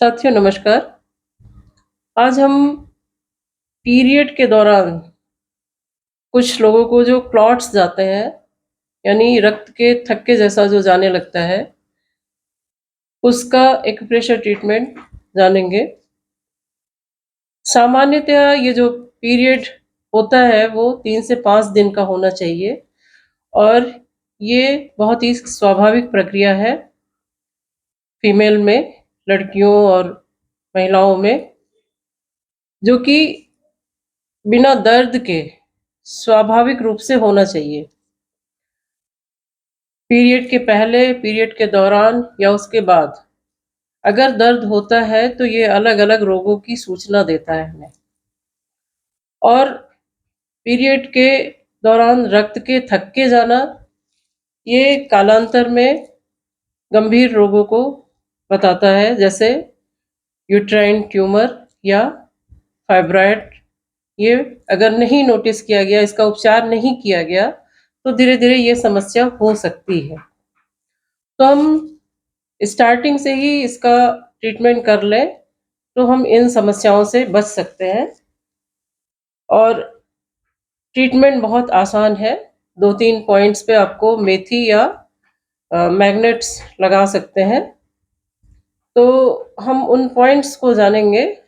साथियों नमस्कार। आज हम पीरियड के दौरान कुछ लोगों को जो क्लॉट्स जाते हैं, यानी रक्त के थक्के जैसा जो जाने लगता है, उसका एक्यूप्रेशर ट्रीटमेंट जानेंगे। सामान्यतः ये जो पीरियड होता है वो 3 से 5 दिन का होना चाहिए और ये बहुत ही स्वाभाविक प्रक्रिया है फीमेल में, लड़कियों और महिलाओं में, जो कि बिना दर्द के स्वाभाविक रूप से होना चाहिए। पीरियड के पहले, पीरियड के दौरान या उसके बाद अगर दर्द होता है तो ये अलग-अलग रोगों की सूचना देता है हमें। और पीरियड के दौरान रक्त के थक्के जाना, ये कालांतर में गंभीर रोगों को बताता है, जैसे यूट्राइन ट्यूमर या फाइब्रॉइड। ये अगर नहीं नोटिस किया गया, इसका उपचार नहीं किया गया, तो धीरे-धीरे ये समस्या हो सकती है। तो हम स्टार्टिंग से ही इसका ट्रीटमेंट कर लें, तो हम इन समस्याओं से बच सकते हैं। और ट्रीटमेंट बहुत आसान है। 2-3 पॉइंट्स पे आपको मेथी या मैग्नेट्स लगा सकते हैं। तो हम उन पॉइंट्स को जानेंगे।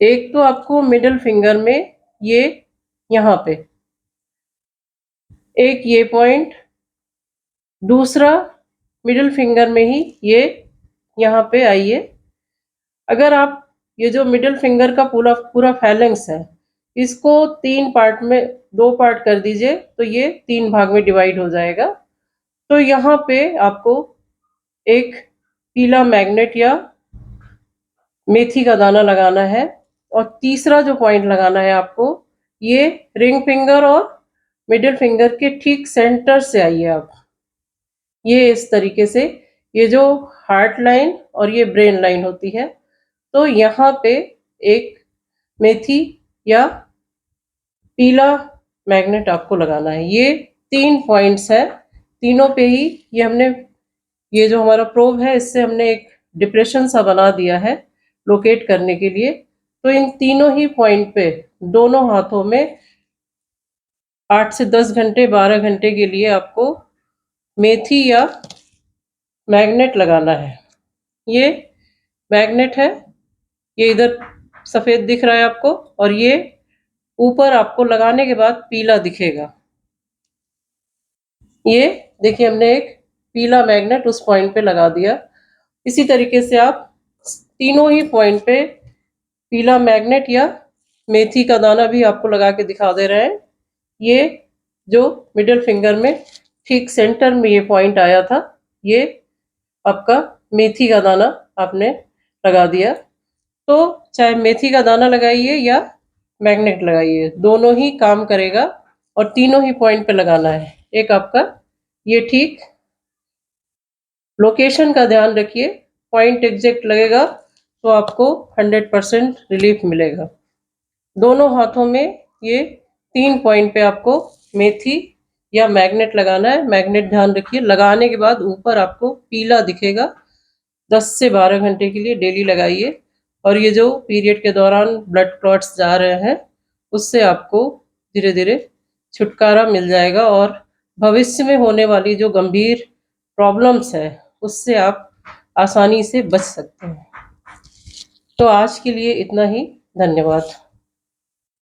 एक तो आपको मिडल फिंगर में, ये यहाँ पे एक ये पॉइंट, दूसरा मिडल फिंगर में ही ये यहाँ पे आइए। अगर आप ये जो मिडल फिंगर का पूरा पूरा फैलेंक्स है, इसको 3 पार्ट में 2 पार्ट कर दीजिए, तो ये 3 भाग में डिवाइड हो जाएगा। तो यहाँ पे आपको एक पीला मैग्नेट या मेथी का दाना लगाना है। और तीसरा जो पॉइंट लगाना है आपको, ये रिंग फिंगर और मिडिल फिंगर के ठीक सेंटर से आइए आप। ये इस तरीके से, ये जो हार्ट लाइन और ये ब्रेन लाइन होती है, तो यहाँ पे एक मेथी या पीला मैग्नेट आपको लगाना है। ये 3 पॉइंट्स है, तीनों पे ही ये हमने, ये जो हमारा प्रोब है, इससे हमने एक डिप्रेशन सा बना दिया है लोकेट करने के लिए। तो इन तीनों ही पॉइंट पे दोनों हाथों में 8 से 10 घंटे, 12 घंटे के लिए आपको मेथी या मैग्नेट लगाना है। ये मैग्नेट है, ये इधर सफ़ेद दिख रहा है आपको, और ये ऊपर आपको लगाने के बाद पीला दिखेगा। ये देखिए, हमने एक पीला मैग्नेट उस पॉइंट पे लगा दिया। इसी तरीके से आप तीनों ही पॉइंट पे पीला मैग्नेट या मेथी का दाना भी आपको लगा के दिखा दे रहे हैं। ये जो मिडिल फिंगर में ठीक सेंटर में ये पॉइंट आया था, ये आपका मेथी का दाना आपने लगा दिया। तो चाहे मेथी का दाना लगाइए या मैग्नेट लगाइए, दोनों ही काम करेगा और तीनों ही पॉइंट पे लगाना है। एक आपका ये ठीक लोकेशन का ध्यान रखिए, पॉइंट एग्जैक्ट लगेगा तो आपको 100% रिलीफ मिलेगा। दोनों हाथों में ये 3 पॉइंट पे आपको मेथी या मैग्नेट लगाना है। मैग्नेट ध्यान रखिए, लगाने के बाद ऊपर आपको पीला दिखेगा। 10 से 12 घंटे के लिए डेली लगाइए। और ये जो पीरियड के दौरान ब्लड क्लॉट्स जा रहे हैं, उससे आपको धीरे-धीरे छुटकारा मिल जाएगा और भविष्य में होने वाली जो गंभीर प्रॉब्लम्स है, उससे आप आसानी से बच सकते हैं। तो आज के लिए इतना ही। धन्यवाद।